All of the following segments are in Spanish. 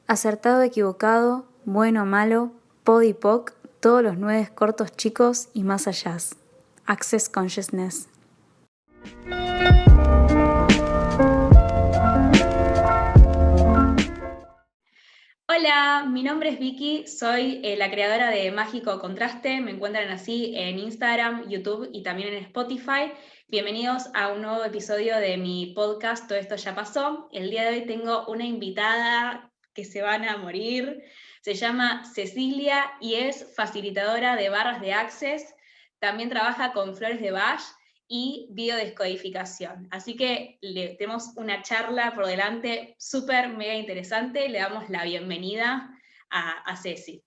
Acertado, equivocado, bueno, malo, pod y poc, todos los 9 cortos chicos y más allá. Access Consciousness. Hola, mi nombre es Vicky, soy la creadora de Mágico Contraste, me encuentran así en Instagram, YouTube y también en Spotify. Bienvenidos a un nuevo episodio de mi podcast Todo esto ya pasó. El día de hoy tengo una invitada que se van a morir, se llama Cecilia y es facilitadora de barras de Access, también trabaja con flores de Bach y biodescodificación. Así que tenemos una charla por delante súper mega interesante. Le damos la bienvenida a Ceci.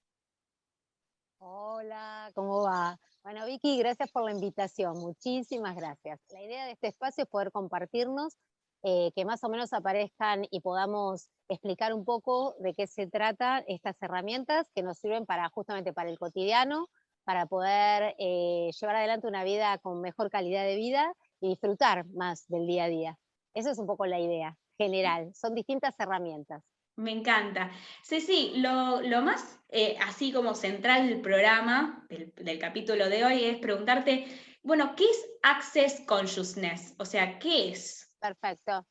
Hola, ¿cómo va? Bueno, Vicky, gracias por la invitación, muchísimas gracias. La idea de este espacio es poder compartirnos, que más o menos aparezcan y podamos explicar un poco de qué se tratan estas herramientas que nos sirven para justamente para el cotidiano, para poder llevar adelante una vida con mejor calidad de vida y disfrutar más del día a día. Esa es un poco la idea general, son distintas herramientas. Me encanta. Ceci, lo más así como central del programa, del capítulo de hoy, es preguntarte, bueno, ¿qué es Access Consciousness? O sea, ¿qué es? Perfecto.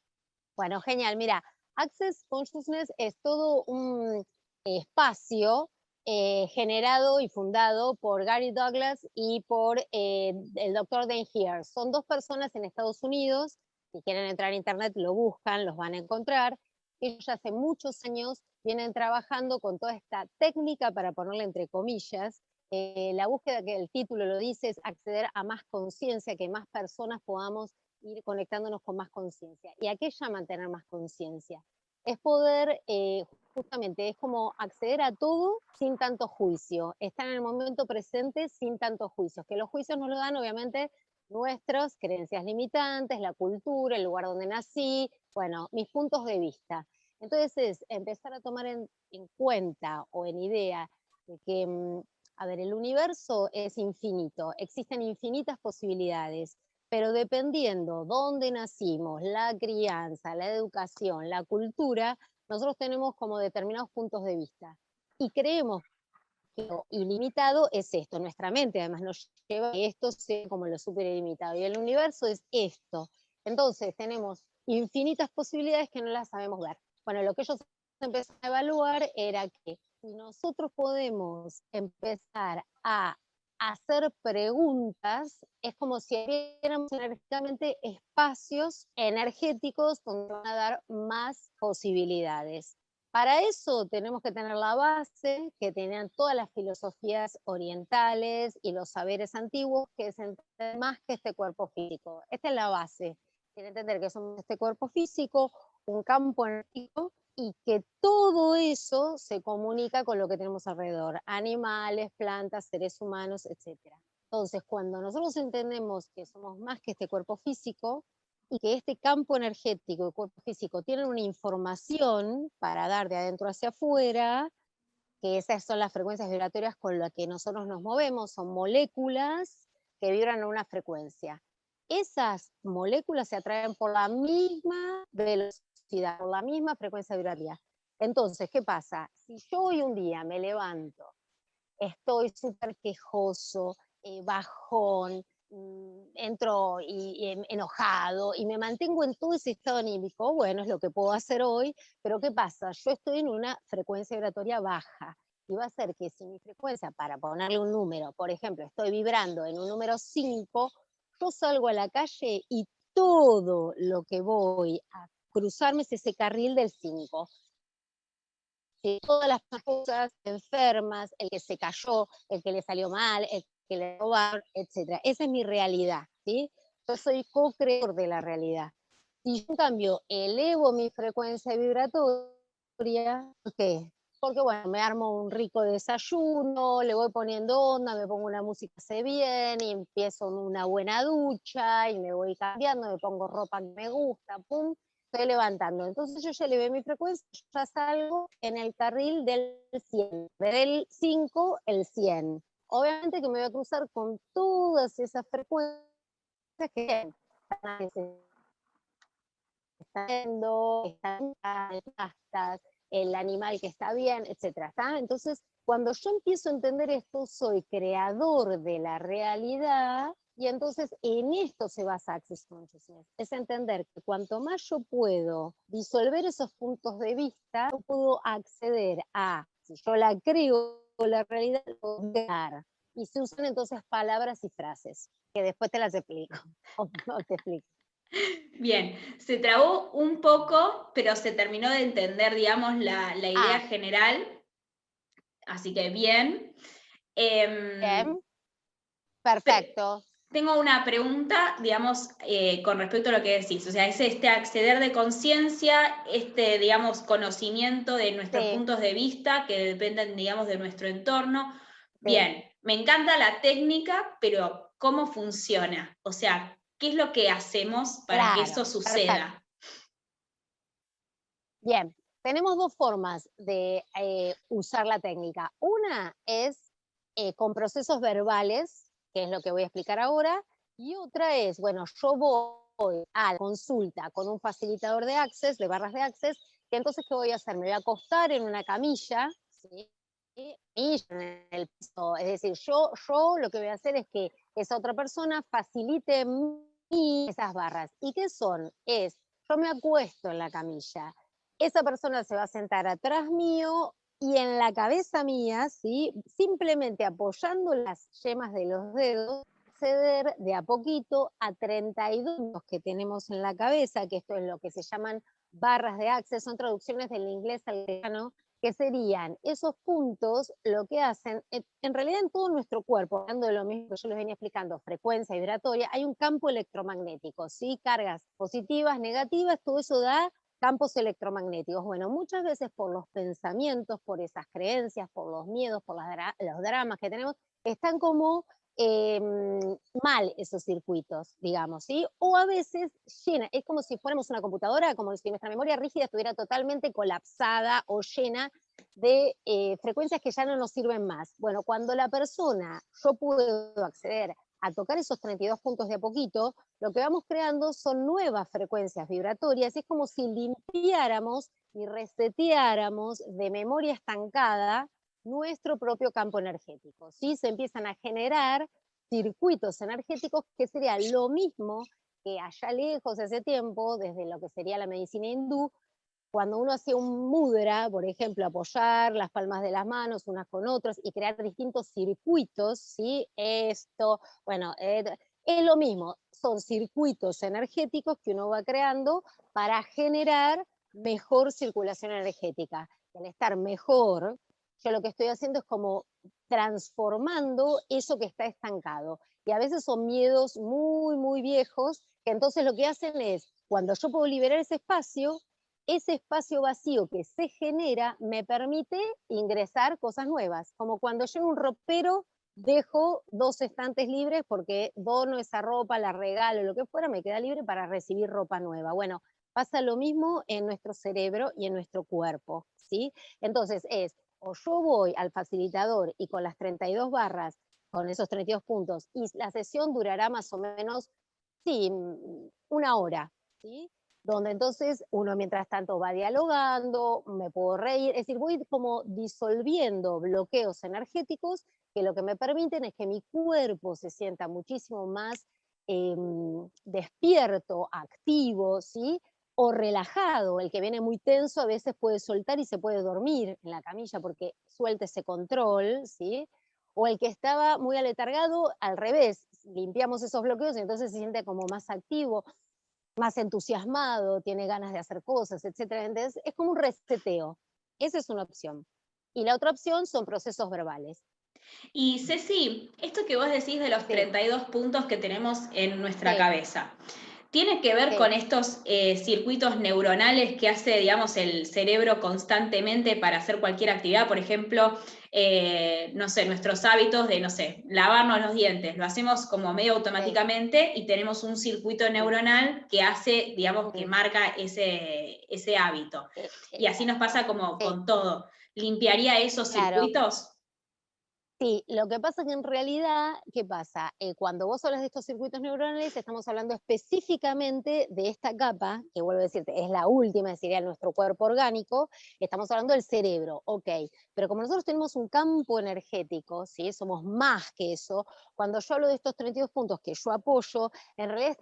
Bueno, genial. Mira, Access Consciousness es todo un espacio generado y fundado por Gary Douglas y por el doctor Dan Heer. Son dos personas en Estados Unidos. Si quieren entrar a internet, lo buscan, los van a encontrar. Ellos ya hace muchos años vienen trabajando con toda esta técnica, para ponerla entre comillas. La búsqueda, que el título lo dice, es acceder a más conciencia, que más personas podamos ir conectándonos con más conciencia. ¿Y a qué llaman tener más conciencia? Es poder, justamente, es como acceder a todo sin tanto juicio, estar en el momento presente sin tantos juicios, que los juicios nos lo dan obviamente nuestras creencias limitantes, la cultura, el lugar donde nací, bueno, mis puntos de vista. Entonces es empezar a tomar en cuenta o en idea de que, a ver, el universo es infinito, existen infinitas posibilidades, pero dependiendo dónde nacimos, la crianza, la educación, la cultura, nosotros tenemos como determinados puntos de vista. Y creemos que lo ilimitado es esto. Nuestra mente además nos lleva a que esto sea como lo súper ilimitado. Y el universo es esto. Entonces tenemos infinitas posibilidades que no las sabemos ver. Bueno, lo que ellos empezaron a evaluar era que si nosotros podemos empezar a hacer preguntas, es como si abriéramos energéticamente espacios energéticos donde van a dar más posibilidades. Para eso tenemos que tener la base que tenían todas las filosofías orientales y los saberes antiguos, que es entender más que este cuerpo físico. Esta es la base. Tiene que entender que somos este cuerpo físico, un campo energético, y que todo eso se comunica con lo que tenemos alrededor, animales, plantas, seres humanos, etc. Entonces, cuando nosotros entendemos que somos más que este cuerpo físico y que este campo energético y cuerpo físico tienen una información para dar de adentro hacia afuera, que esas son las frecuencias vibratorias con las que nosotros nos movemos, son moléculas que vibran a una frecuencia. Esas moléculas se atraen por la misma velocidad, por la misma frecuencia vibratoria. Entonces, ¿qué pasa? Si yo hoy un día me levanto, estoy súper quejoso, bajón, entro enojado y me mantengo en todo ese estado anímico, bueno, es lo que puedo hacer hoy, pero ¿qué pasa? Yo estoy en una frecuencia vibratoria baja y va a ser que si mi frecuencia, para ponerle un número, por ejemplo, estoy vibrando en un número 5, yo salgo a la calle y todo lo que voy a cruzarme es ese carril del 5. Todas las cosas enfermas, el que se cayó, el que le salió mal, el que le robaron, etc. Esa es mi realidad, ¿sí? Yo soy co-creador de la realidad. Si yo, en cambio, elevo mi frecuencia vibratoria, ¿por qué? Porque, bueno, me armo un rico desayuno, le voy poniendo onda, me pongo una música que hace bien, y empiezo una buena ducha, y me voy cambiando, me pongo ropa que me gusta, pum, estoy levantando. Entonces yo ya elevé mi frecuencia, ya salgo en el carril del 100, del 5 el 100. Obviamente que me voy a cruzar con todas esas frecuencias que están viendo, están pastas, el animal que está bien, etcétera, ¿está? Entonces, cuando yo empiezo a entender esto, soy creador de la realidad, y entonces en esto se basa Access Consciousness. Es entender que cuanto más yo puedo disolver esos puntos de vista, yo puedo acceder a, si yo la creo, la realidad, puedo crear. Y se usan entonces palabras y frases, que después te las explico, o no te explico. Bien, se trabó un poco, pero se terminó de entender, digamos, la idea general, así que bien. Bien, perfecto. Tengo una pregunta, digamos, con respecto a lo que decís, o sea, es este acceder de conciencia, este, digamos, conocimiento de nuestros Sí. puntos de vista que dependen, digamos, de nuestro entorno. Sí. Bien, me encanta la técnica, pero ¿cómo funciona? O sea, ¿qué es lo que hacemos para que eso suceda? Perfecto. Bien, tenemos dos formas de usar la técnica. Una es con procesos verbales, que es lo que voy a explicar ahora, y otra es, bueno, yo voy a la consulta con un facilitador de Access, de barras de Access, que entonces, ¿qué voy a hacer? Me voy a acostar en una camilla, ¿sí? Y en el piso. Es decir, yo lo que voy a hacer es que esa otra persona facilite esas barras. ¿Y qué son? Yo me acuesto en la camilla, esa persona se va a sentar atrás mío y en la cabeza mía, ¿sí? Simplemente apoyando las yemas de los dedos, acceder de a poquito a 32 que tenemos en la cabeza, que esto es lo que se llaman barras de Access, son traducciones del inglés al castellano, que serían esos puntos, lo que hacen, en realidad en todo nuestro cuerpo, hablando de lo mismo que yo les venía explicando, frecuencia vibratoria, hay un campo electromagnético, ¿sí? Cargas positivas, negativas, todo eso da campos electromagnéticos. Bueno, muchas veces por los pensamientos, por esas creencias, por los miedos, por los dramas que tenemos, están como mal esos circuitos, digamos, ¿sí? O a veces llena, es como si fuéramos una computadora, como si nuestra memoria rígida estuviera totalmente colapsada o llena de frecuencias que ya no nos sirven más. Bueno, cuando la persona, yo puedo acceder a tocar esos 32 puntos de a poquito, lo que vamos creando son nuevas frecuencias vibratorias, es como si limpiáramos y reseteáramos de memoria estancada nuestro propio campo energético, ¿sí? Se empiezan a generar circuitos energéticos que sería lo mismo que allá lejos hace tiempo, desde lo que sería la medicina hindú, cuando uno hacía un mudra, por ejemplo, apoyar las palmas de las manos unas con otras y crear distintos circuitos, ¿sí? Esto, bueno, es lo mismo, son circuitos energéticos que uno va creando para generar mejor circulación energética. Y al estar mejor, yo lo que estoy haciendo es como transformando eso que está estancado. Y a veces son miedos muy, muy viejos, que entonces lo que hacen es, cuando yo puedo liberar ese espacio vacío que se genera me permite ingresar cosas nuevas, como cuando yo en un ropero dejo 2 estantes libres porque dono esa ropa, la regalo, lo que fuera, me queda libre para recibir ropa nueva. Bueno, pasa lo mismo en nuestro cerebro y en nuestro cuerpo, ¿sí? Entonces o yo voy al facilitador y con las 32 barras, con esos 32 puntos, y la sesión durará más o menos, sí, 1 hora, ¿sí? Donde entonces uno mientras tanto va dialogando, me puedo reír, es decir, voy como disolviendo bloqueos energéticos que lo que me permiten es que mi cuerpo se sienta muchísimo más despierto, activo, ¿sí? O relajado. El que viene muy tenso a veces puede soltar y se puede dormir en la camilla porque suelta ese control, ¿sí? O el que estaba muy aletargado, al revés, limpiamos esos bloqueos y entonces se siente como más activo, más entusiasmado, tiene ganas de hacer cosas, etcétera. Entonces, es como un reseteo. Esa es una opción. Y la otra opción son procesos verbales. Y Ceci, esto que vos decís de los 32 puntos que tenemos en nuestra cabeza, ¿tiene que ver con estos circuitos neuronales que hace, digamos, el cerebro constantemente para hacer cualquier actividad? Por ejemplo, no sé, nuestros hábitos de, no sé, lavarnos los dientes, lo hacemos como medio automáticamente y tenemos un circuito neuronal que hace, digamos, que marca ese hábito. Y así nos pasa como con todo. ¿Limpiaría esos circuitos? Sí, lo que pasa que en realidad, ¿qué pasa? Cuando vos hablas de estos circuitos neuronales, estamos hablando específicamente de esta capa, que vuelvo a decirte, es la última, sería nuestro cuerpo orgánico, estamos hablando del cerebro, ok, pero como nosotros tenemos un campo energético, ¿sí? Somos más que eso, cuando yo hablo de estos 32 puntos que yo apoyo, en realidad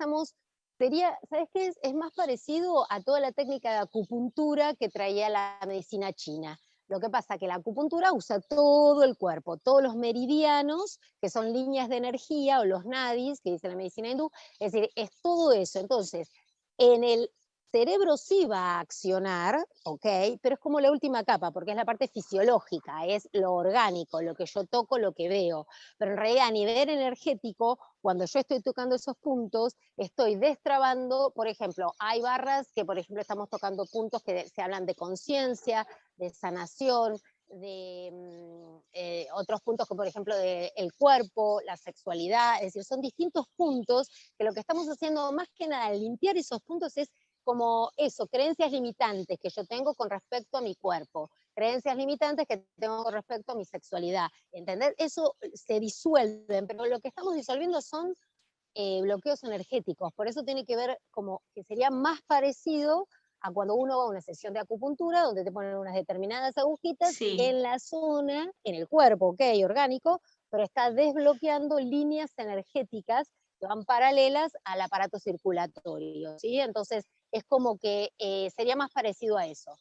sería, ¿sabes qué? Es más parecido a toda la técnica de acupuntura que traía la medicina china. Lo que pasa es que la acupuntura usa todo el cuerpo, todos los meridianos, que son líneas de energía, o los nadis, que dice la medicina hindú, es decir, es todo eso. Entonces, en el cerebro sí va a accionar, ¿ok? Pero es como la última capa, porque es la parte fisiológica, es lo orgánico, lo que yo toco, lo que veo. Pero en realidad a nivel energético, cuando yo estoy tocando esos puntos, estoy destrabando, por ejemplo, hay barras que, por ejemplo, estamos tocando puntos que se hablan de conciencia, de sanación, de otros puntos que, por ejemplo, del cuerpo, la sexualidad, es decir, son distintos puntos que lo que estamos haciendo más que nada al limpiar esos puntos es como eso, creencias limitantes que yo tengo con respecto a mi cuerpo, creencias limitantes que tengo con respecto a mi sexualidad, ¿entendés? Eso se disuelven, pero lo que estamos disolviendo son bloqueos energéticos, por eso tiene que ver como que sería más parecido a cuando uno va a una sesión de acupuntura, donde te ponen unas determinadas agujitas Sí. en la zona, en el cuerpo, ok, orgánico, pero está desbloqueando líneas energéticas que van paralelas al aparato circulatorio, ¿sí? Entonces, es como que sería más parecido a eso,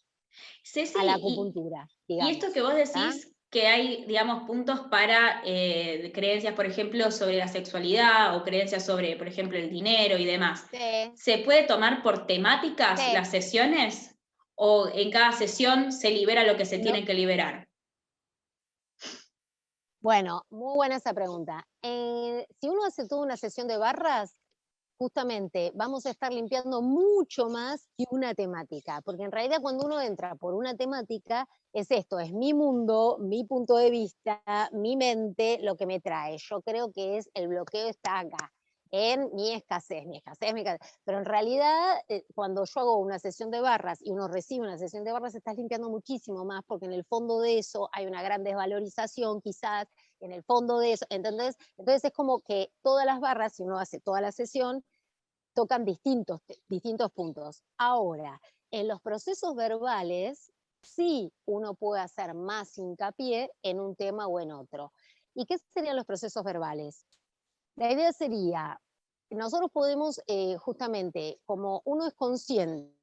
Ceci, a la acupuntura, y esto que digamos. vos ¿Tá? decís que hay, digamos, puntos para creencias, por ejemplo, sobre la sexualidad o creencias sobre, por ejemplo, el dinero y demás, Sí, ¿se puede tomar por temáticas sí. las sesiones? ¿O en cada sesión se libera lo que se No, tiene que liberar? bueno, muy buena esa pregunta. Si uno hace toda una sesión de barras, justamente vamos a estar limpiando mucho más que una temática, porque en realidad cuando uno entra por una temática, es esto, es mi mundo, mi punto de vista, mi mente, lo que me trae. Yo creo que es el bloqueo está acá, en mi escasez, mi escasez. Pero en realidad, cuando yo hago una sesión de barras y uno recibe una sesión de barras, estás limpiando muchísimo más, porque en el fondo de eso hay una gran desvalorización quizás, en el fondo de eso, ¿entendés? Entonces es como que todas las barras, si uno hace toda la sesión, tocan distintos puntos. Ahora, en los procesos verbales, sí uno puede hacer más hincapié en un tema o en otro. ¿Y qué serían los procesos verbales? La idea sería, nosotros podemos justamente, como uno es consciente,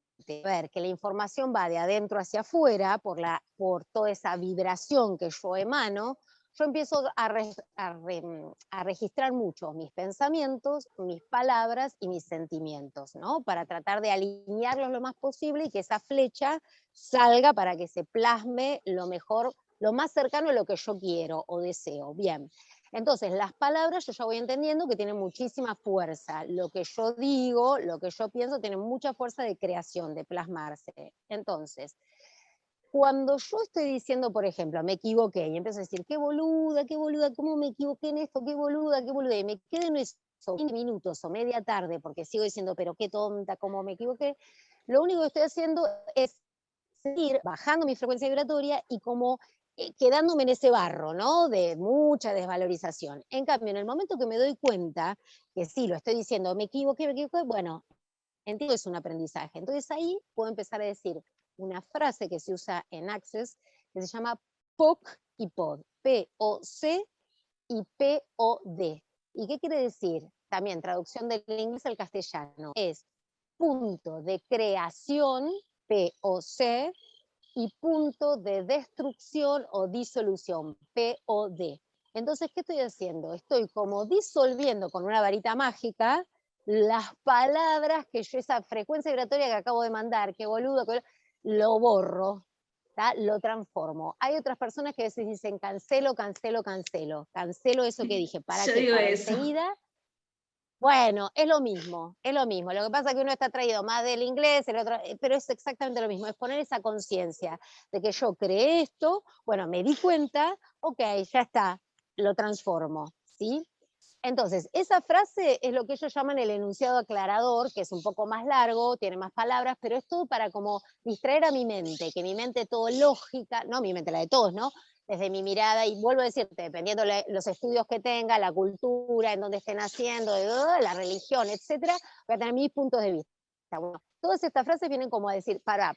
ver que la información va de adentro hacia afuera por toda esa vibración que yo emano, yo empiezo a registrar mucho mis pensamientos, mis palabras y mis sentimientos, ¿no? Para tratar de alinearlos lo más posible y que esa flecha salga para que se plasme lo mejor, lo más cercano a lo que yo quiero o deseo. Bien. Entonces, las palabras yo ya voy entendiendo que tienen muchísima fuerza. Lo que yo digo, lo que yo pienso, tiene mucha fuerza de creación, de plasmarse. Entonces, cuando yo estoy diciendo, por ejemplo, me equivoqué, y empiezo a decir, qué boluda, cómo me equivoqué en esto, qué boluda, y me quedo en eso 20 minutos o media tarde, porque sigo diciendo, pero qué tonta, cómo me equivoqué, lo único que estoy haciendo es seguir bajando mi frecuencia vibratoria y como quedándome en ese barro, ¿no? De mucha desvalorización. En cambio, en el momento que me doy cuenta que sí, lo estoy diciendo, me equivoqué, bueno, entiendo es un aprendizaje. Entonces ahí puedo empezar a decir una frase que se usa en Access que se llama POC y POD. P-O-C y P-O-D. ¿Y qué quiere decir? También traducción del inglés al castellano. Es punto de creación, P-O-C, y punto de destrucción o disolución, P-O-D. Entonces, ¿qué estoy haciendo? Estoy como disolviendo con una varita mágica las palabras que yo, esa frecuencia vibratoria que acabo de mandar, qué boludo, lo borro, ¿tá? Lo transformo. Hay otras personas que a veces dicen cancelo, cancelo, cancelo. Cancelo eso que dije. ¿Para Yo qué? digo Para eso. enseguida. Bueno, es lo mismo, es lo mismo. Lo que pasa es que uno está traído más del inglés, el otro, pero es exactamente lo mismo. Es poner esa conciencia de que yo creé esto, bueno, me di cuenta, ok, ya está, lo transformo, ¿sí? Entonces, esa frase es lo que ellos llaman el enunciado aclarador, que es un poco más largo, tiene más palabras, pero es todo para como distraer a mi mente, que mi mente todo lógica, no mi mente, la de todos, ¿no? desde mi mirada, y vuelvo a decirte, dependiendo los estudios que tenga, la cultura, en donde estén haciendo, la religión, etcétera, voy a tener mis puntos de vista. Bueno, todas estas frases vienen como a decir, para,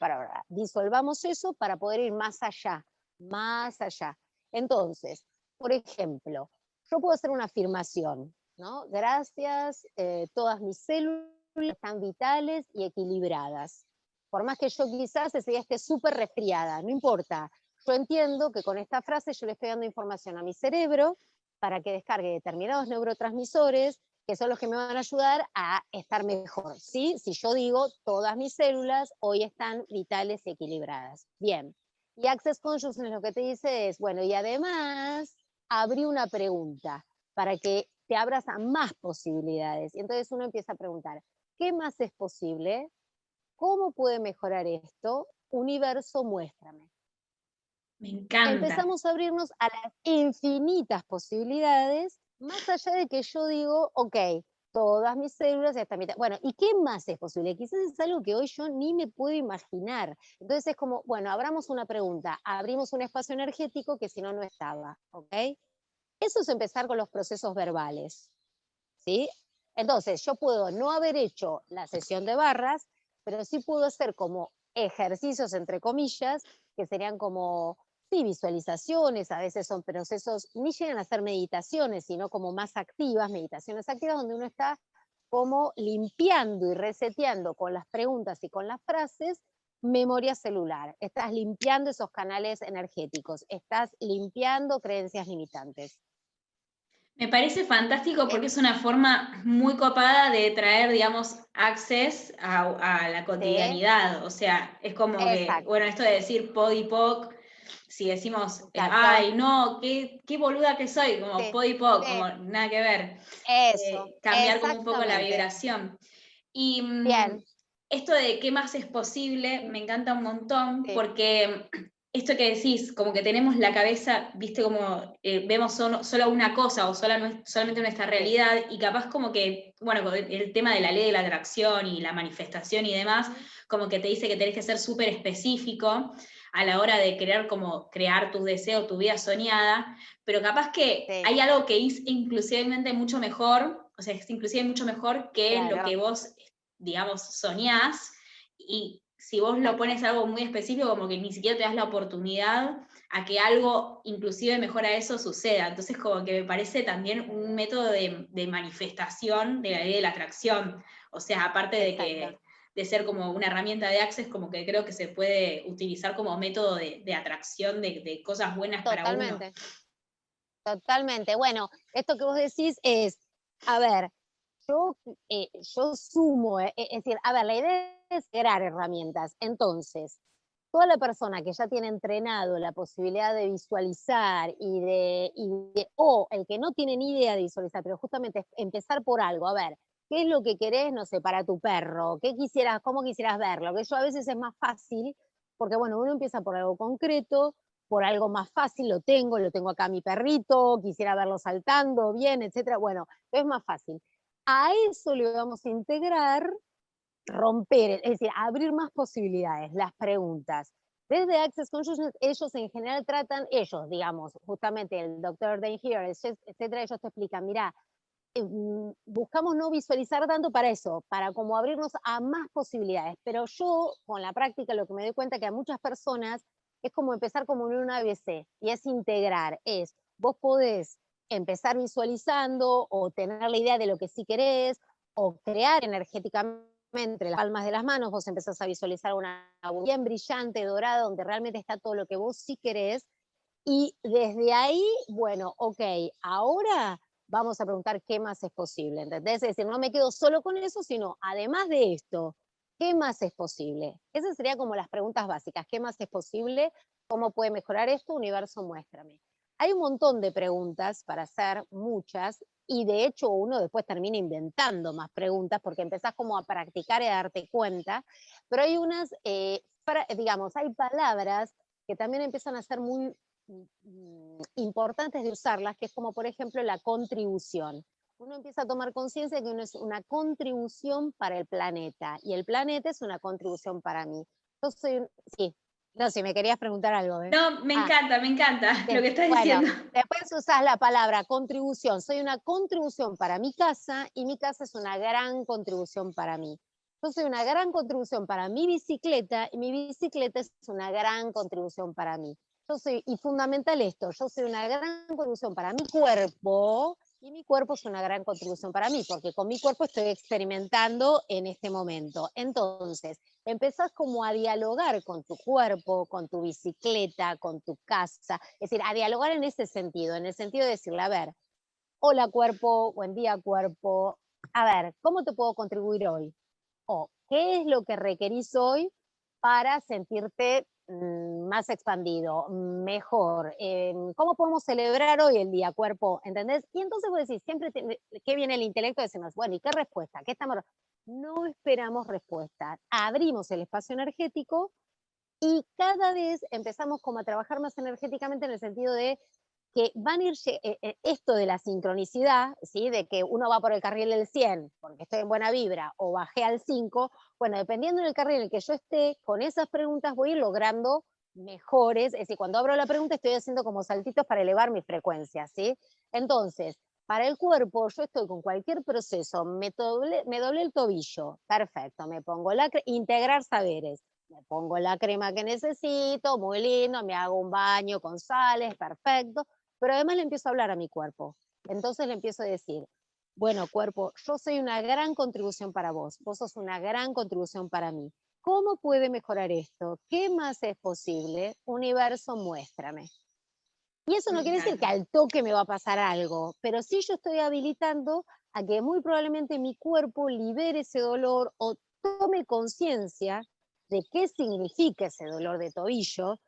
disolvamos eso para poder ir más allá, más allá. Entonces, por ejemplo, yo puedo hacer una afirmación, ¿no? Gracias, todas mis células están vitales y equilibradas. Por más que yo quizás ese día esté súper resfriada, no importa. Yo entiendo que con esta frase yo le estoy dando información a mi cerebro para que descargue determinados neurotransmisores que son los que me van a ayudar a estar mejor, ¿sí? Si yo digo, todas mis células hoy están vitales y equilibradas. Bien. Y Access Consciousness lo que te dice es, bueno, y además abrí una pregunta para que te abras a más posibilidades. Y entonces uno empieza a preguntar, ¿qué más es posible? ¿Cómo puede mejorar esto? Universo, muéstrame. Me encanta. Empezamos a abrirnos a las infinitas posibilidades, más allá de que yo digo, ok, todas mis células están mitad. Bueno, ¿y qué más es posible? Quizás es algo que hoy yo ni me puedo imaginar. Entonces es como, bueno, abramos una pregunta, abrimos un espacio energético que si no, no estaba, ¿ok? Eso es empezar con los procesos verbales, ¿sí? Entonces, yo puedo no haber hecho la sesión de barras, pero sí puedo hacer como ejercicios, entre comillas, que serían como, sí, visualizaciones, a veces son procesos, ni llegan a ser meditaciones, sino como más activas, meditaciones activas, donde uno está como limpiando y reseteando con las preguntas y con las frases memoria celular. Estás limpiando esos canales energéticos, estás limpiando creencias limitantes. Me parece fantástico porque es una forma muy copada de traer, digamos, access a la cotidianidad. O sea, es como que, Exacto. bueno, esto de decir podipoc, si decimos, Exacto. ay, no, qué boluda que soy, como Sí, podipoc, sí. como nada que ver. Eso, Cambiar como un poco la exactamente. vibración. Y Bien. esto de qué más es posible, me encanta un montón, Sí. porque esto que decís, como que tenemos la cabeza, viste, como vemos solo una cosa o solamente nuestra realidad, y capaz como que, bueno, con el tema de la ley de la atracción y la manifestación y demás, como que te dice que tenés que ser súper específico a la hora de querer como crear tus deseos, tu vida soñada, pero capaz que Sí. hay algo que es inclusivamente mucho mejor, o sea, es inclusive mucho mejor que lo que vos, digamos, soñás, y si vos lo pones algo muy específico, como que ni siquiera te das la oportunidad a que algo inclusive mejor a eso suceda. Entonces, como que me parece también un método de manifestación de la ley de la atracción. O sea, aparte de ser como una herramienta de access, como que creo que se puede utilizar como método de atracción de cosas buenas para uno. Totalmente. Bueno, esto que vos decís es, a ver, yo sumo, es decir, a ver, la idea es crear herramientas. Entonces, toda la persona que ya tiene entrenado la posibilidad de visualizar o el que no tiene ni idea de visualizar, pero justamente empezar por algo, a ver, ¿qué es lo que querés, no sé, para tu perro? ¿Cómo quisieras verlo? Que eso a veces es más fácil, porque bueno, uno empieza por algo concreto, por algo más fácil, lo tengo acá a mi perrito, quisiera verlo saltando bien, etcétera. Bueno, es más fácil. A eso le vamos a integrar romper, es decir, abrir más posibilidades, las preguntas. Desde Access Consciousness, ellos en general tratan, digamos, justamente el Dr. Dane Here, etcétera, ellos te explican, mira, buscamos no visualizar tanto para eso, para como abrirnos a más posibilidades. Pero yo, con la práctica, lo que me doy cuenta que a muchas personas es como empezar como en un ABC, y es integrar, vos podés empezar visualizando o tener la idea de lo que sí querés, o crear energéticamente entre las palmas de las manos, vos empezás a visualizar una bien brillante, dorada, donde realmente está todo lo que vos sí querés, y desde ahí, bueno, ok, ahora vamos a preguntar qué más es posible, ¿entendés? Es decir, no me quedo solo con eso, sino además de esto, ¿qué más es posible? Esas serían como las preguntas básicas, ¿qué más es posible? ¿Cómo puede mejorar esto? Universo, muéstrame. Hay un montón de preguntas para hacer, muchas, y de hecho uno después termina inventando más preguntas porque empezás como a practicar y a darte cuenta, pero hay unas, digamos, hay palabras que también empiezan a ser muy importantes de usarlas, que es como por ejemplo la contribución. Uno empieza a tomar conciencia de que uno es una contribución para el planeta y el planeta es una contribución para mí. Yo soy, sí. No, si me querías preguntar algo, ¿eh? No, me encanta lo Bien. que estás Bueno, diciendo. después usás la palabra contribución. Soy una contribución para mi casa y mi casa es una gran contribución para mí. Yo soy una gran contribución para mi bicicleta y mi bicicleta es una gran contribución para mí. Y fundamental esto, yo soy una gran contribución para mi cuerpo y mi cuerpo es una gran contribución para mí, porque con mi cuerpo estoy experimentando en este momento. Entonces, empezás como a dialogar con tu cuerpo, con tu bicicleta, con tu casa, es decir, a dialogar en ese sentido, en el sentido de decirle, a ver, hola cuerpo, buen día cuerpo, a ver, ¿cómo te puedo contribuir hoy? O, ¿qué es lo que requerís hoy para sentirte más expandido, mejor? ¿Cómo podemos celebrar hoy el día, cuerpo? ¿Entendés? Y entonces vos decís, ¿qué viene el intelecto? Decimos, bueno, ¿y qué respuesta? ¿Qué estamos? No esperamos respuesta. Abrimos el espacio energético y cada vez empezamos como a trabajar más energéticamente en el sentido de que van a ir, esto de la sincronicidad, ¿sí? De que uno va por el carril del 100 porque estoy en buena vibra, o bajé al 5, bueno, dependiendo del carril en el que yo esté, con esas preguntas voy a ir logrando mejores, es decir, cuando abro la pregunta estoy haciendo como saltitos para elevar mi frecuencia, ¿sí? Entonces, para el cuerpo, yo estoy con cualquier proceso, me doblé el tobillo, perfecto, me pongo integrar saberes, me pongo la crema que necesito, muy lindo, me hago un baño con sales, perfecto, pero además le empiezo a hablar a mi cuerpo. Entonces le empiezo a decir, bueno, cuerpo, yo soy una gran contribución para vos, vos sos una gran contribución para mí. ¿Cómo puede mejorar esto? ¿Qué más es posible? Universo, muéstrame. Y eso no Me quiere decir que encanta. al toque me va a pasar algo, pero sí yo estoy habilitando a que muy probablemente mi cuerpo libere ese dolor o tome conciencia de qué significa ese dolor de tobillo,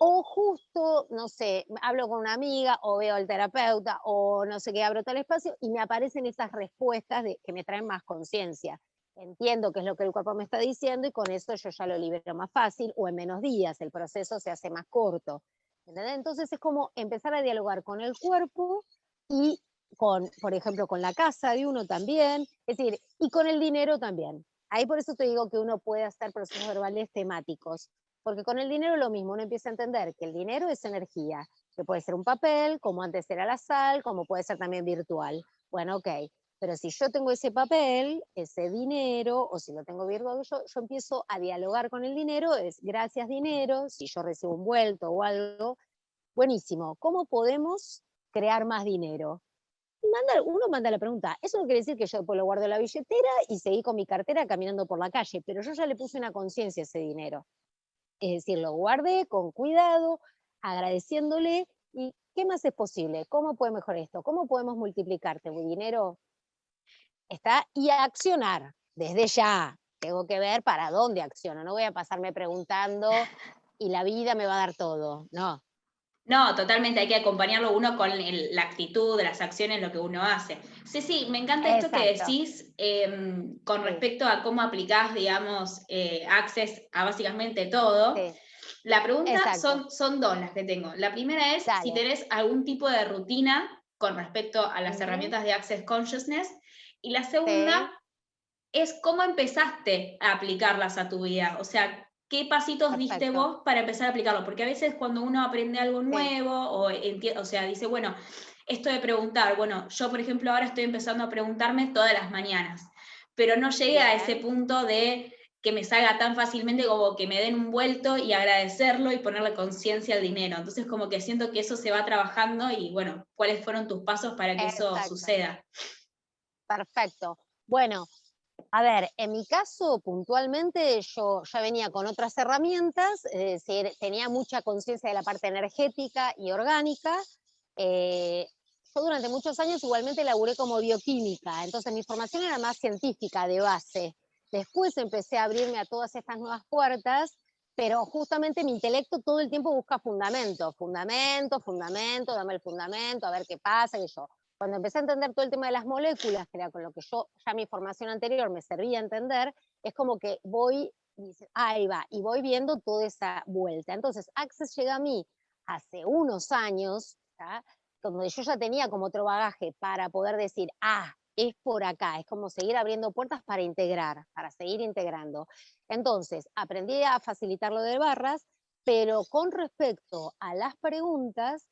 o justo, no sé, hablo con una amiga o veo al terapeuta o no sé qué, abro tal espacio y me aparecen esas respuestas que me traen más conciencia. Entiendo qué es lo que el cuerpo me está diciendo y con eso yo ya lo libero más fácil o en menos días, el proceso se hace más corto. ¿Entendés? Entonces es como empezar a dialogar con el cuerpo y con, por ejemplo, con la casa de uno también, es decir, y con el dinero también. Ahí por eso te digo que uno puede hacer procesos verbales temáticos, porque con el dinero lo mismo, uno empieza a entender que el dinero es energía, que puede ser un papel, como antes era la sal, como puede ser también virtual. Bueno, ok, pero si yo tengo ese papel, ese dinero, o si lo tengo virtual, yo empiezo a dialogar con el dinero, es gracias dinero, si yo recibo un vuelto o algo, buenísimo, ¿cómo podemos crear más dinero? Uno manda la pregunta, eso no quiere decir que yo después lo guardo en la billetera y seguí con mi cartera caminando por la calle, pero yo ya le puse una conciencia a ese dinero. Es decir, lo guardé con cuidado, agradeciéndole, y ¿qué más es posible? ¿Cómo puede mejorar esto? ¿Cómo podemos multiplicarte? Mi dinero está, y accionar, desde ya. Tengo que ver para dónde acciono, no voy a pasarme preguntando y la vida me va a dar todo, no. No, totalmente, hay que acompañarlo uno con la actitud, las acciones, lo que uno hace. Sí, sí, me encanta esto que Exacto, decís con sí, respecto a cómo aplicás, digamos, Access a básicamente todo. sí, La pregunta exacto, son dos las que tengo. La primera es si dale. tenés algún tipo de rutina con respecto a las Ujú, herramientas de Access Consciousness. Y la sí, segunda es cómo empezaste a aplicarlas a tu vida. O sea, ¿qué pasitos diste perfecto, vos para empezar a aplicarlo? Porque a veces cuando uno aprende algo sí, nuevo o sea, dice, bueno, esto de preguntar, bueno, yo por ejemplo ahora estoy empezando a preguntarme todas las mañanas, pero no llegué a ese bien, punto de que me salga tan fácilmente como que me den un vuelto y agradecerlo y ponerle conciencia al dinero. Entonces como que siento que eso se va trabajando y bueno, ¿cuáles fueron tus pasos para que eso exacto, suceda? perfecto. Bueno, a ver, en mi caso, puntualmente, yo ya venía con otras herramientas, es decir, tenía mucha conciencia de la parte energética y orgánica. Eh, yo durante muchos años igualmente laburé como bioquímica, entonces mi formación era más científica de base. Después empecé a abrirme a todas estas nuevas puertas, pero justamente mi intelecto todo el tiempo busca fundamento, fundamento, fundamento, dame el fundamento, a ver qué pasa, que yo. Cuando empecé a entender todo el tema de las moléculas, que era con lo que yo, ya mi formación anterior me servía a entender, es como que voy, ahí va, y voy viendo toda esa vuelta. Entonces, Access llega a mí hace unos años, ¿tá? Donde yo ya tenía como otro bagaje para poder decir, es por acá, es como seguir abriendo puertas para integrar, para seguir integrando. Entonces, aprendí a facilitar lo de barras, Pero con respecto a las preguntas,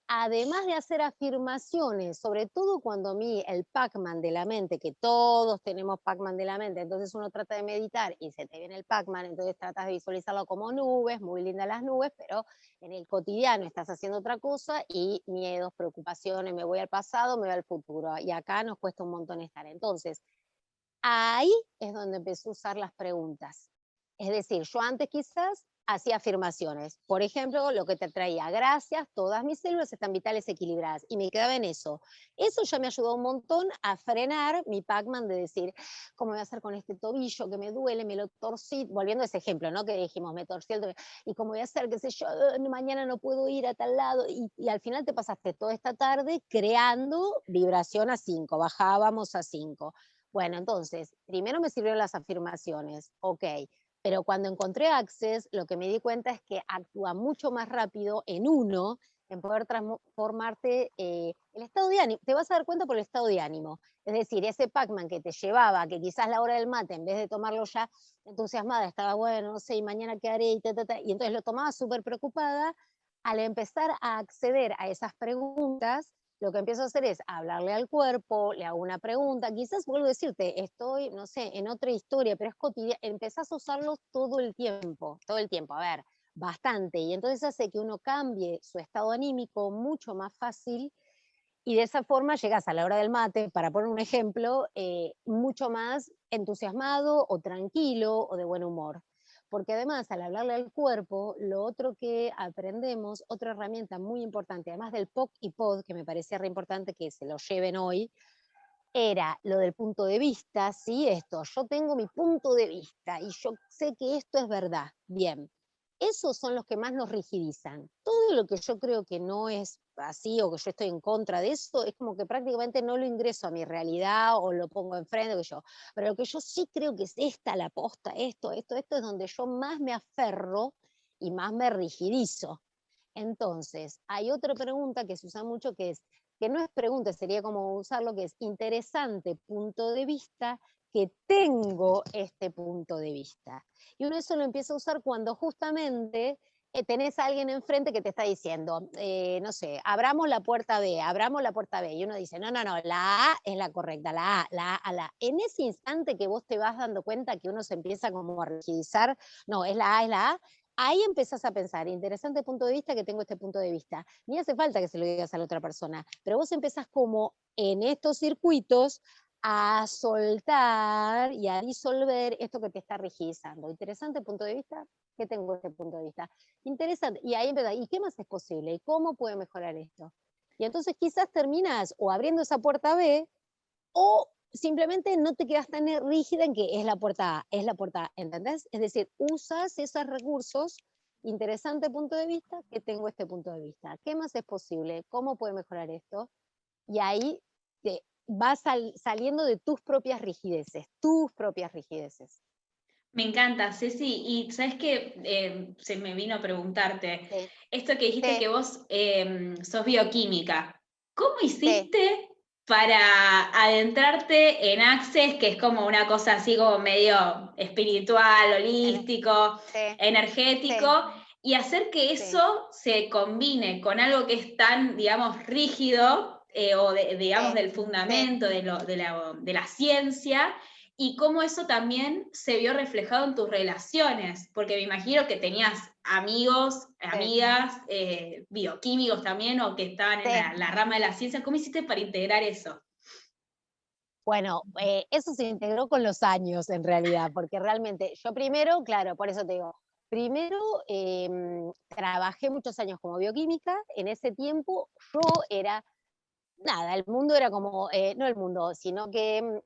además de hacer afirmaciones, sobre todo cuando a mí el Pac-Man de la mente, que todos tenemos Pac-Man de la mente, entonces uno trata de meditar y se te viene el Pac-Man, entonces tratas de visualizarlo como nubes, muy lindas las nubes, pero en el cotidiano estás haciendo otra cosa y miedos, preocupaciones, me voy al pasado, me voy al futuro, y acá nos cuesta un montón estar. Entonces, ahí es donde empecé a usar las preguntas. Es decir, yo antes quizás hacía afirmaciones. Por ejemplo, lo que te traía, gracias, todas mis células están vitales equilibradas. Y me quedaba en eso. Eso ya me ayudó un montón a frenar mi Pac-Man de decir, ¿cómo voy a hacer con este tobillo que me duele, me lo torcí? Volviendo a ese ejemplo, ¿no? Que dijimos, me torcí el tobillo. ¿Y cómo voy a hacer? ¿Qué sé yo? Mañana no puedo ir a tal lado. Y al final te pasaste toda esta tarde creando vibración a 5, bajábamos a 5. Bueno, entonces, primero me sirvieron las afirmaciones, ok, pero cuando encontré Access, lo que me di cuenta es que actúa mucho más rápido en uno, en poder transformarte el estado de ánimo. Te vas a dar cuenta por el estado de ánimo. Es decir, ese Pac-Man que te llevaba, que quizás la hora del mate, en vez de tomarlo ya entusiasmada, estaba, bueno, no sé, y mañana qué haré, y entonces lo tomaba súper preocupada, al empezar a acceder a esas preguntas, lo que empiezo a hacer es hablarle al cuerpo, le hago una pregunta, quizás vuelvo a decirte, estoy, no sé, en otra historia, pero es cotidiana, empezás a usarlo todo el tiempo, a ver, bastante, y entonces hace que uno cambie su estado anímico mucho más fácil, y de esa forma llegas a la hora del mate, para poner un ejemplo, mucho más entusiasmado o tranquilo o de buen humor. Porque además, al hablarle al cuerpo, lo otro que aprendemos, otra herramienta muy importante, además del POC y POD, que me parecía re importante que se lo lleven hoy, era lo del punto de vista, ¿sí? Esto, yo tengo mi punto de vista y yo sé que esto es verdad. Bien, esos son los que más nos rigidizan. Todo lo que yo creo que no es así o que yo estoy en contra de eso, es como que prácticamente no lo ingreso a mi realidad o lo pongo enfrente. Pero lo que yo sí creo que es esta la posta, esto es donde yo más me aferro y más me rigidizo. Entonces, hay otra pregunta que se usa mucho que no es pregunta, sería como usar lo que es interesante punto de vista, que tengo este punto de vista. Y uno eso lo empieza a usar cuando justamente tenés a alguien enfrente que te está diciendo, no sé, abramos la puerta B, y uno dice, no, la A es la correcta, la A. En ese instante que vos te vas dando cuenta que uno se empieza como a rigidizar, no, es la A, ahí empezás a pensar, interesante punto de vista que tengo este punto de vista. Ni hace falta que se lo digas a la otra persona, pero vos empezás como en estos circuitos a soltar y a disolver esto que te está rigidizando. Interesante punto de vista, que tengo este punto de vista. Interesante, y ahí empezás, ¿y qué más es posible? ¿Y cómo puede mejorar esto? Y entonces quizás terminas o abriendo esa puerta B, o simplemente no te quedas tan rígida en que es la puerta A, es la puerta A, ¿entendés? Es decir, usas esos recursos, interesante punto de vista, que tengo este punto de vista. ¿Qué más es posible? ¿Cómo puede mejorar esto? Y ahí te vas saliendo de tus propias rigideces, Me encanta, Ceci, y sabes que se me vino a preguntarte, Sí, esto que dijiste sí, que vos sos bioquímica, ¿cómo sí, hiciste para adentrarte en Access, que es como una cosa así como medio espiritual, holístico, sí, energético, sí, y hacer que sí, eso se combine con algo que es tan, digamos, rígido, digamos, sí, del sí, fundamento de la ciencia? Y cómo eso también se vio reflejado en tus relaciones, porque me imagino que tenías amigos, sí, amigas, bioquímicos también, o que estaban en sí. la rama de la ciencia. ¿Cómo hiciste para integrar eso? Bueno, eso se integró con los años en realidad, porque realmente yo primero, claro, por eso te digo, primero trabajé muchos años como bioquímica, en ese tiempo yo era, nada, el mundo era como, no el mundo, sino que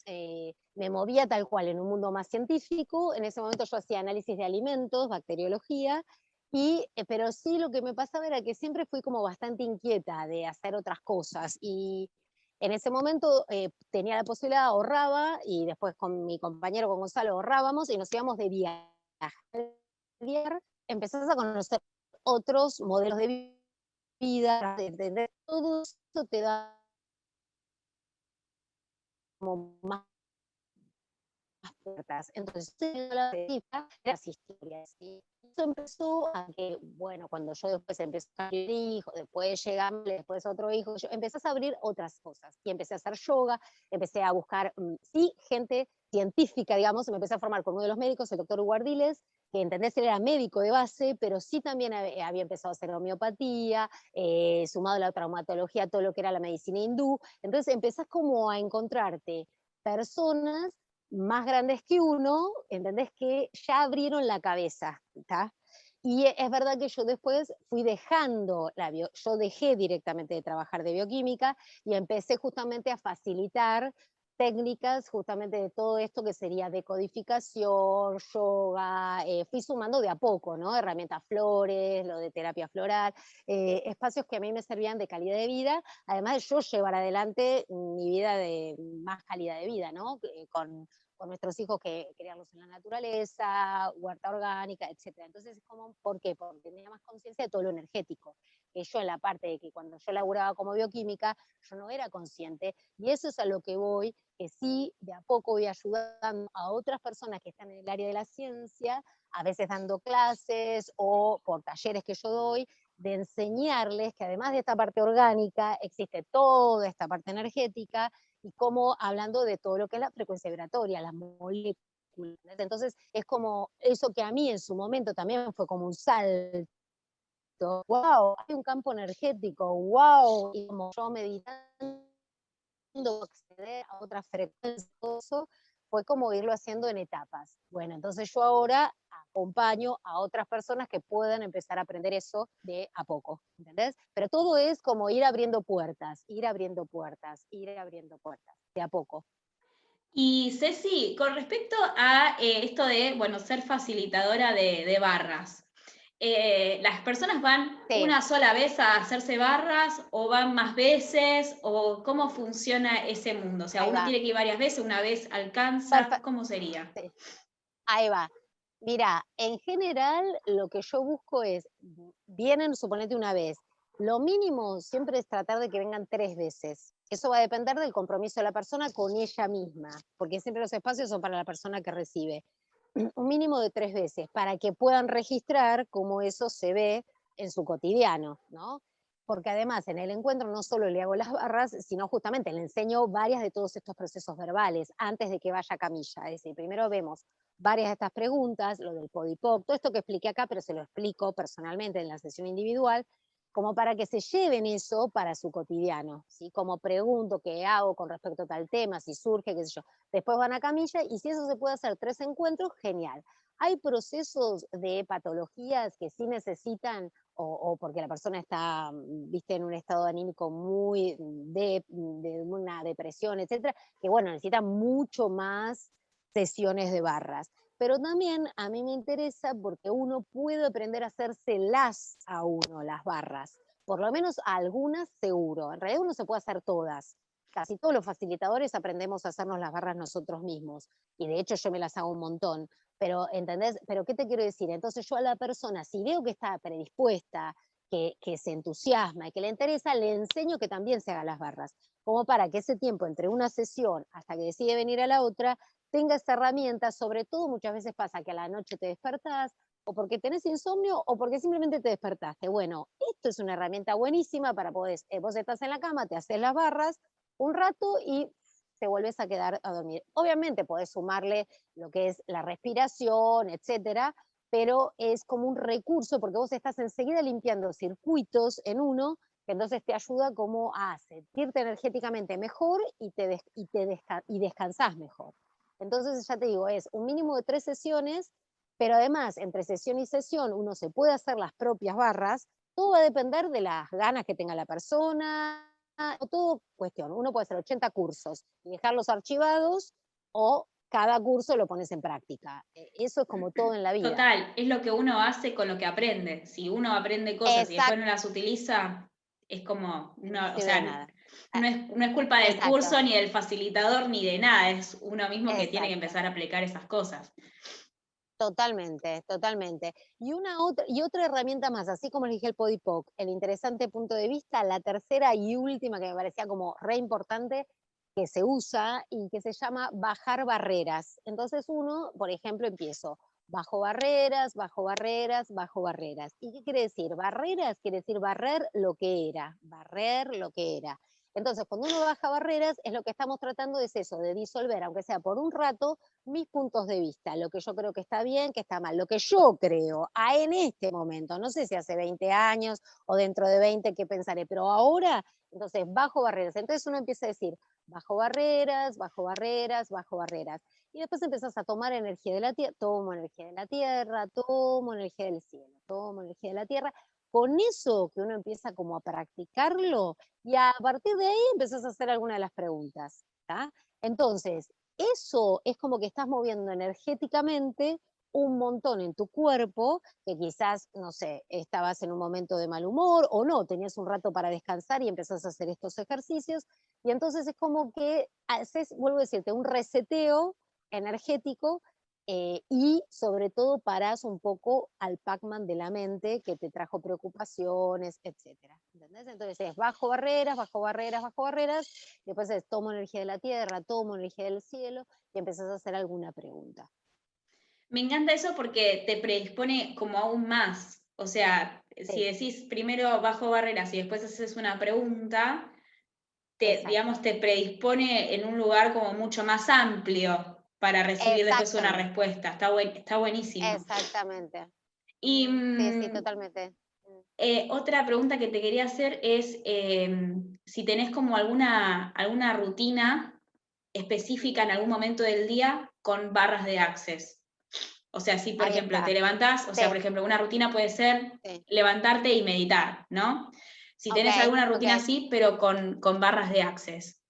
me movía tal cual en un mundo más científico, en ese momento yo hacía análisis de alimentos, bacteriología, pero sí lo que me pasaba era que siempre fui como bastante inquieta de hacer otras cosas y en ese momento tenía la posibilidad, ahorraba y después con mi compañero, con Gonzalo, ahorrábamos y nos íbamos de viaje. Empezás a conocer otros modelos de vida, de entender todo eso te da como más puertas. Entonces, las historias. Y eso empezó a que, bueno, cuando yo después empecé a tener hijos, después llegamos, después otro hijo, yo empecé a abrir otras cosas. Y empecé a hacer yoga, empecé a buscar, sí, gente científica, digamos, y me empecé a formar con uno de los médicos, el doctor Guardiles, que entendés, él era médico de base, pero sí también había empezado a hacer homeopatía, sumado a la traumatología, todo lo que era la medicina hindú. Entonces empezás como a encontrarte personas más grandes que uno, ¿entendés? Que ya abrieron la cabeza, ¿está? Y es verdad que yo después fui dejando, yo dejé directamente de trabajar de bioquímica y empecé justamente a facilitar técnicas justamente de todo esto que sería decodificación, yoga, fui sumando de a poco, ¿no? Herramientas flores, lo de terapia floral, espacios que a mí me servían de calidad de vida, además de yo llevar adelante mi vida de más calidad de vida, ¿no? Con nuestros hijos, que criarlos en la naturaleza, huerta orgánica, etc. Entonces, ¿por qué? Porque tenía más conciencia de todo lo energético, que yo en la parte de que cuando yo laburaba como bioquímica, yo no era consciente, y eso es a lo que voy, que sí, de a poco voy ayudando a otras personas que están en el área de la ciencia, a veces dando clases o por talleres que yo doy, de enseñarles que además de esta parte orgánica, existe toda esta parte energética, y cómo hablando de todo lo que es la frecuencia vibratoria, las moléculas. Entonces es como eso que a mí en su momento también fue como un salto. Wow, hay un campo energético, wow, y como yo meditando, acceder a otras frecuencias, fue como irlo haciendo en etapas. Bueno, entonces yo ahora acompaño a otras personas que puedan empezar a aprender eso de a poco, ¿entendés? Pero todo es como ir abriendo puertas, ir abriendo puertas, ir abriendo puertas, de a poco. Y Ceci, con respecto a esto de, bueno, ser facilitadora de barras, ¿las personas van Sí, una sola vez a hacerse barras o van más veces? ¿O cómo funciona ese mundo? O sea, ahí ¿uno va. tiene que ir varias veces, una vez alcanza? ¿Cómo sería? Sí, ahí va. Mira, en general lo que yo busco es, vienen, suponete una vez, lo mínimo siempre es tratar de que vengan 3 veces. Eso va a depender del compromiso de la persona con ella misma, porque siempre los espacios son para la persona que recibe. Un mínimo de 3 veces, para que puedan registrar cómo eso se ve en su cotidiano, ¿no? Porque además en el encuentro no solo le hago las barras, sino justamente le enseño varias de todos estos procesos verbales antes de que vaya a camilla. Es decir, primero vemos varias de estas preguntas, lo del PODIPOC, todo esto que expliqué acá, pero se lo explico personalmente en la sesión individual, como para que se lleven eso para su cotidiano, ¿sí? Como pregunto, qué hago con respecto a tal tema, si surge, qué sé yo. Después van a camilla y si eso se puede hacer 3 encuentros, genial. Hay procesos de patologías que sí necesitan, o porque la persona está, viste, en un estado anímico muy de una depresión, etcétera, que bueno, necesitan mucho más sesiones de barras. Pero también a mí me interesa porque uno puede aprender a hacérselas a uno, las barras. Por lo menos algunas seguro. En realidad uno se puede hacer todas. Casi todos los facilitadores aprendemos a hacernos las barras nosotros mismos. Y de hecho yo me las hago un montón. Pero, ¿entendés? Pero ¿qué te quiero decir? Entonces yo a la persona, si veo que está predispuesta, que se entusiasma y que le interesa, le enseño que también se haga las barras. Como para que ese tiempo entre una sesión hasta que decide venir a la otra, tenga esa herramienta. Sobre todo muchas veces pasa que a la noche te despertás, o porque tenés insomnio, o porque simplemente te despertaste. Bueno, esto es una herramienta buenísima para poder, vos estás en la cama, te haces las barras un rato y te vuelves a quedar a dormir. Obviamente podés sumarle lo que es la respiración, etcétera, pero es como un recurso porque vos estás enseguida limpiando circuitos en uno, que entonces te ayuda como a sentirte energéticamente mejor y descansás mejor. Entonces ya te digo, es un mínimo de 3 sesiones, pero además entre sesión y sesión uno se puede hacer las propias barras, todo va a depender de las ganas que tenga la persona, o todo cuestión. Uno puede hacer 80 cursos y dejarlos archivados, o cada curso lo pones en práctica. Eso es como todo en la vida. Total, es lo que uno hace con lo que aprende. Si uno aprende cosas y después Exacto, no las utiliza, es como, no no, o sirve de sea, nada. Ah, no es culpa del exacto, curso, ni del facilitador, ni de nada, es uno mismo que tiene que exacto. empezar a aplicar esas cosas. Totalmente, totalmente. Y otra herramienta más, así como les dije el PODIPOC, el interesante punto de vista, la tercera y última que me parecía como re importante, que se usa y que se llama bajar barreras. Entonces uno, por ejemplo, empiezo, bajo barreras, bajo barreras, bajo barreras. ¿Y qué quiere decir? Barreras quiere decir barrer lo que era. Entonces, cuando uno baja barreras, es lo que estamos tratando es eso, de disolver, aunque sea por un rato, mis puntos de vista, lo que yo creo que está bien, que está mal, lo que yo creo en este momento, no sé si hace 20 años o dentro de 20 qué pensaré, pero ahora, entonces, bajo barreras. Entonces uno empieza a decir, bajo barreras, bajo barreras, bajo barreras. Y después empezás a tomar energía de la tierra, tomo energía de la tierra, tomo energía del cielo, tomo energía de la tierra. Con eso que uno empieza como a practicarlo, y a partir de ahí empezás a hacer alguna de las preguntas. ¿Tá? Entonces, eso es como que estás moviendo energéticamente un montón en tu cuerpo, que quizás, no sé, estabas en un momento de mal humor o no, tenías un rato para descansar y empezás a hacer estos ejercicios, y entonces es como que haces, vuelvo a decirte, un reseteo energético, y sobre todo parás un poco al Pac-Man de la mente que te trajo preocupaciones, etcétera. ¿Entendés? Entonces es bajo barreras, bajo barreras, bajo barreras, y después es tomo energía de la tierra, tomo energía del cielo, y empezás a hacer alguna pregunta. Me encanta eso porque te predispone como aún más. O sea, si Sí, decís primero bajo barreras y después haces una pregunta, digamos, exacto. te predispone en un lugar como mucho más amplio para recibir después una Exactamente, respuesta. Está buenísimo. exactamente. Y Sí, sí, totalmente. otra pregunta que te quería hacer es si tenés como alguna rutina específica en algún momento del día con barras de Access. O sea, si por Ahí ejemplo te está. levantás, o sea, Sí, por ejemplo, una rutina puede ser sí. levantarte y meditar, ¿no? Si Ok, tenés alguna rutina ok. así, pero con barras de Access.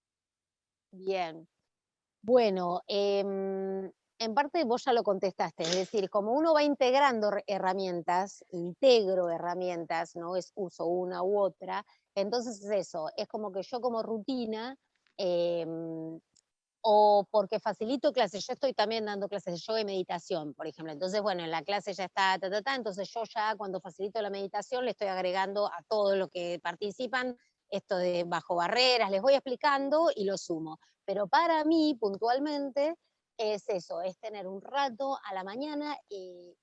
Bien. Bueno, en parte vos ya lo contestaste, es decir, como uno va integrando herramientas, integro herramientas, no es uso una u otra, entonces es eso, es como que yo como rutina, em, o porque facilito clases, yo estoy también dando clases de yoga y meditación, por ejemplo, entonces bueno, en la clase ya está, entonces yo ya cuando facilito la meditación le estoy agregando a todos los que participan esto de bajo barreras, les voy explicando y lo sumo. Pero para mí, puntualmente, es eso, es tener un rato a la mañana, y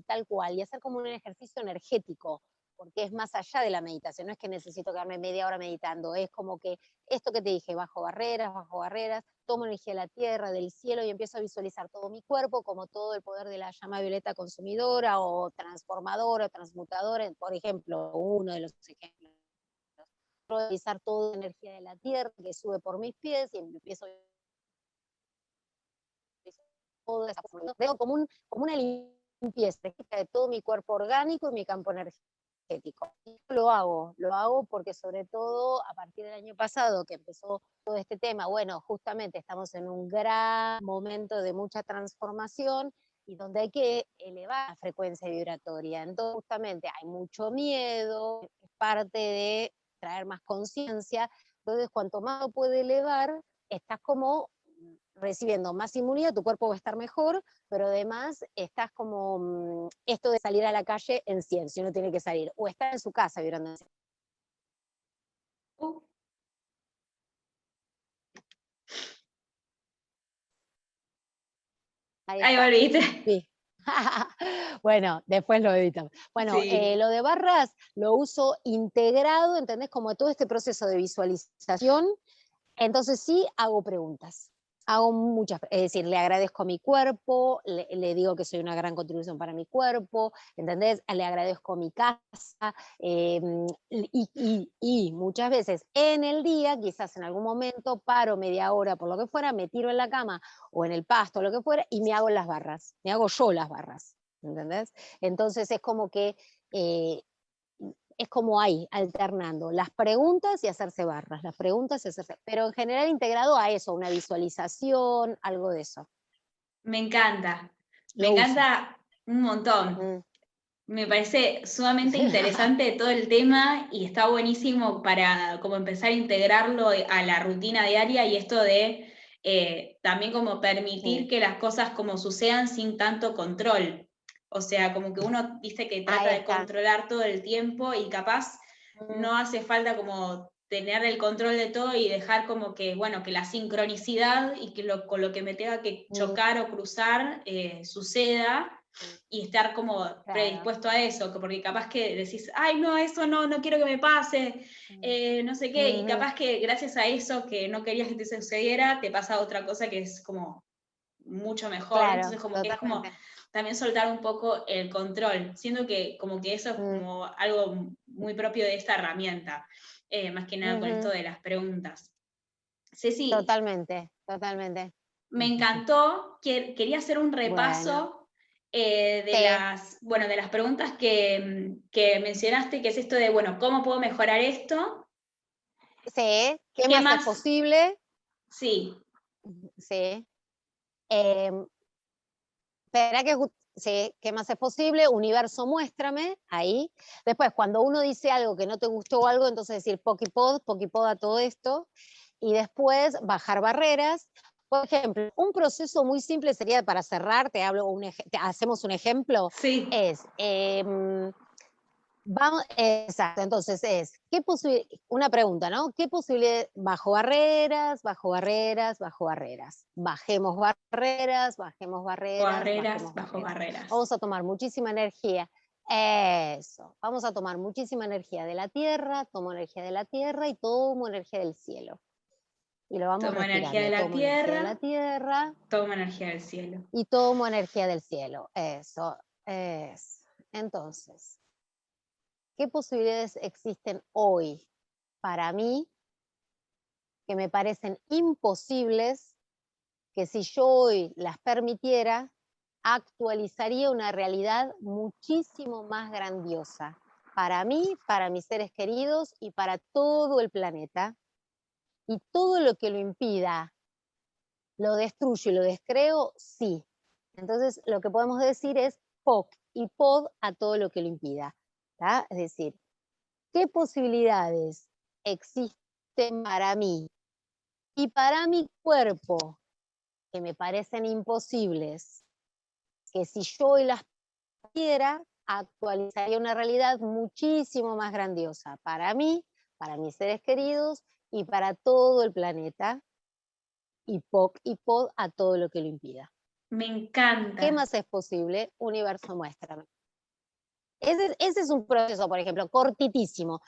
tal cual, y hacer como un ejercicio energético, porque es más allá de la meditación, no es que necesito quedarme media hora meditando, es como que esto que te dije, bajo barreras, tomo energía de la tierra, del cielo, y empiezo a visualizar todo mi cuerpo como todo el poder de la llama violeta consumidora o transformadora o transmutadora, por ejemplo, uno de los ejemplos. Visualizar toda la energía de la tierra que sube por mis pies y empiezo a toda esa forma. Veo como una limpieza de todo mi cuerpo orgánico y mi campo energético. Y lo hago porque sobre todo a partir del año pasado que empezó todo este tema, bueno, justamente estamos en un gran momento de mucha transformación y donde hay que elevar la frecuencia vibratoria. Entonces justamente hay mucho miedo, es parte de traer más conciencia, entonces cuanto más lo puede elevar, estás como recibiendo más inmunidad, tu cuerpo va a estar mejor, pero además estás como esto de salir a la calle en 100, si uno tiene que salir, o estar en su casa vibrando en 100. Uh, Ahí ahí está. volviste. Sí. Bueno, después lo editamos. Bueno, Sí. lo de barras lo uso integrado, ¿entendés? Como todo este proceso de visualización. Entonces sí hago preguntas, hago muchas, es decir, le agradezco a mi cuerpo, le digo que soy una gran contribución para mi cuerpo, ¿entendés? Le agradezco a mi casa, y muchas veces en el día, quizás en algún momento, paro media hora por lo que fuera, me tiro en la cama o en el pasto, lo que fuera, y me hago las barras, me hago yo las barras, ¿entendés? Entonces es como que eh, es como ahí, alternando las preguntas y hacerse barras, las preguntas y hacerse, pero en general integrado a eso, una visualización, algo de eso. Me Lo uso. encanta un montón. Mm. Me parece sumamente interesante todo el tema y está buenísimo para como empezar a integrarlo a la rutina diaria y esto de también como permitir Sí. que las cosas como sucedan sin tanto control. O sea, como que uno dice que Ahí trata de está. controlar todo el tiempo y capaz Mm. no hace falta como tener el control de todo y dejar como que, bueno, que la sincronicidad y que con lo que me tenga que chocar o cruzar suceda, y estar como predispuesto a eso, porque capaz que decís, ay, no, eso no quiero que me pase, no sé qué, y capaz que gracias a eso que no querías que te sucediera, te pasa otra cosa que es como mucho mejor, Claro, entonces como que es como también soltar un poco el control, siendo que como que eso es como algo muy propio de esta herramienta, más que nada con esto de las preguntas. Ceci, totalmente. me encantó, quería hacer un repaso de las preguntas que mencionaste, que es esto de, bueno, ¿cómo puedo mejorar esto? Sí, ¿qué más es posible? Sí. Sí. Espera que sí, ¿qué más es posible? Universo, muéstrame, ahí. Después, cuando uno dice algo que no te gustó o algo, entonces decir pokipod a todo esto. Y después, bajar barreras. Por ejemplo, un proceso muy simple sería, para cerrar, hacemos un ejemplo, Sí. es, exacto, entonces una pregunta, ¿no? ¿Qué posibilidad? Bajo barreras. Bajemos barreras. Bajo barreras. Vamos a tomar muchísima energía. Eso. Vamos a tomar muchísima energía de la tierra, tomo energía de la tierra y tomo energía del cielo. Y lo vamos tomo energía respirando. de la Tomo energía de la tierra, tierra. tomo energía del cielo. Y tomo energía del cielo. Eso. Entonces, ¿qué posibilidades existen hoy para mí que me parecen imposibles, que si yo hoy las permitiera, actualizaría una realidad muchísimo más grandiosa para mí, para mis seres queridos y para todo el planeta? Y todo lo que lo impida, lo destruyo y lo descreo, sí. Entonces, lo que podemos decir es POC y POD a todo lo que lo impida. ¿Tá? Es decir, ¿qué posibilidades existen para mí y para mi cuerpo que me parecen imposibles, que si yo hoy las pudiera, actualizaría una realidad muchísimo más grandiosa para mí, para mis seres queridos y para todo el planeta? Y POC y POD a todo lo que lo impida. Me encanta. ¿Qué más es posible? Universo, muéstrame. Ese es un proceso, por ejemplo, cortitísimo.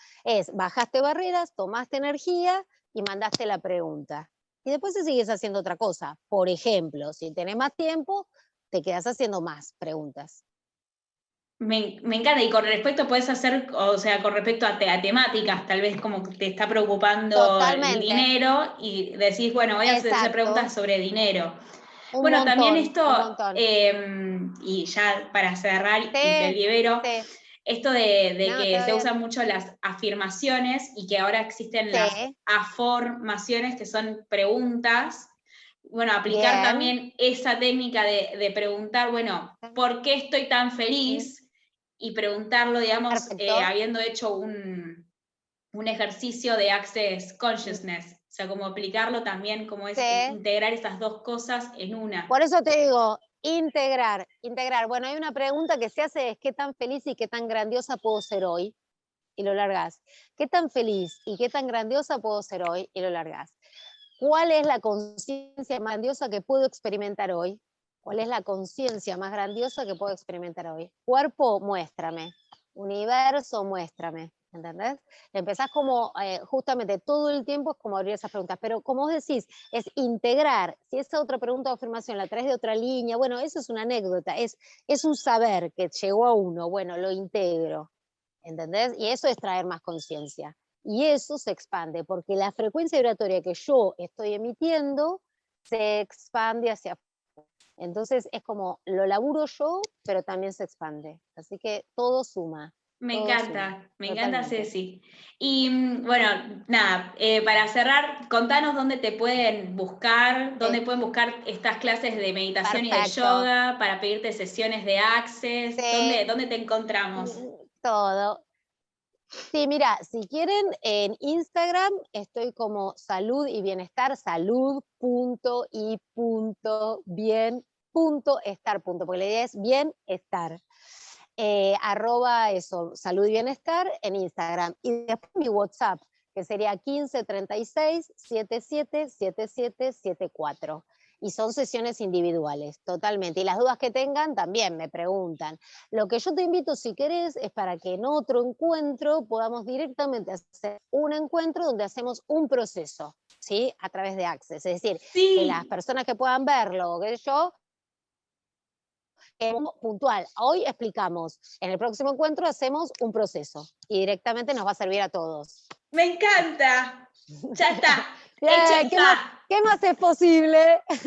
Bajaste barreras, tomaste energía y mandaste la pregunta. Y después te sigues haciendo otra cosa. Por ejemplo, si tenés más tiempo, te quedas haciendo más preguntas. Me encanta, y con respecto puedes hacer, o sea, con respecto a temáticas, tal vez como que te está preocupando Totalmente. el dinero y decís, bueno, voy a hacer preguntas sobre dinero. También esto, y ya para cerrar y te libero, esto de que se usan mucho las afirmaciones y que ahora existen las afirmaciones, que son preguntas. Bueno, aplicar también esa técnica de preguntar, bueno, ¿por qué estoy tan feliz? Y preguntarlo, digamos, habiendo hecho un ejercicio de Access Consciousness. O sea, como aplicarlo también, como es integrar esas dos cosas en una. Por eso te digo, integrar. Bueno, hay una pregunta que se hace, es ¿qué tan feliz y qué tan grandiosa puedo ser hoy? Y lo largás. ¿Qué tan feliz y qué tan grandiosa puedo ser hoy? Y lo largás. ¿Cuál es la conciencia más grandiosa que puedo experimentar hoy? ¿Cuál es la conciencia más grandiosa que puedo experimentar hoy? Cuerpo, muéstrame. Universo, muéstrame. ¿Entendés? Empezás como, justamente todo el tiempo es como abrir esas preguntas, pero como vos decís, es integrar. Si esa otra pregunta o afirmación la traes de otra línea, bueno, eso es una anécdota, es un saber que llegó a uno, bueno, lo integro. ¿Entendés? Y eso es traer más conciencia. Y eso se expande, porque la frecuencia vibratoria que yo estoy emitiendo se expande hacia afuera. Entonces es como, lo laburo yo, pero también se expande. Así que todo suma. Me encanta Ceci. Y bueno, nada, para cerrar, contanos dónde te pueden buscar, dónde pueden buscar estas clases de meditación y de yoga, para pedirte sesiones de Access, ¿dónde te encontramos? Todo. Sí, mira, si quieren, en Instagram estoy como salud y bienestar, salud.y.bien.estar, porque la idea es bienestar. @ eso, salud y bienestar en Instagram. Y después mi WhatsApp, que sería 1536-777774. Y son sesiones individuales, totalmente. Y las dudas que tengan también me preguntan. Lo que yo te invito, si querés, es para que en otro encuentro podamos directamente hacer un encuentro donde hacemos un proceso, ¿sí? A través de Access. Es decir, que las Sí, personas que puedan verlo, que yo, puntual. Hoy explicamos, en el próximo encuentro hacemos un proceso y directamente nos va a servir a todos. me encanta. Ya está. Bien, Hecho está. ¿qué más es posible? Me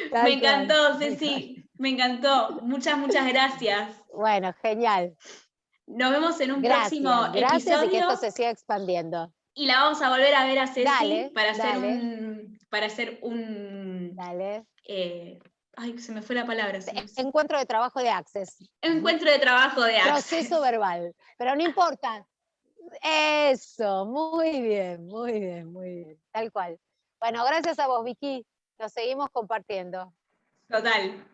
Tal cual, encantó, tal cual. Ceci. Me encantó. Muchas, muchas gracias. Bueno, genial. Nos vemos en un próximo Gracias y que esto episodio se siga expandiendo. y la vamos a volver a ver a Ceci Dale, dale, para hacer un dale. ay, se me fue la palabra. Encuentro de trabajo de Access. Encuentro de trabajo de Access. Proceso verbal. Pero no importa. Eso, muy bien, muy bien, muy bien. Tal cual. Bueno, gracias a vos, Vicky. Nos seguimos compartiendo. Total.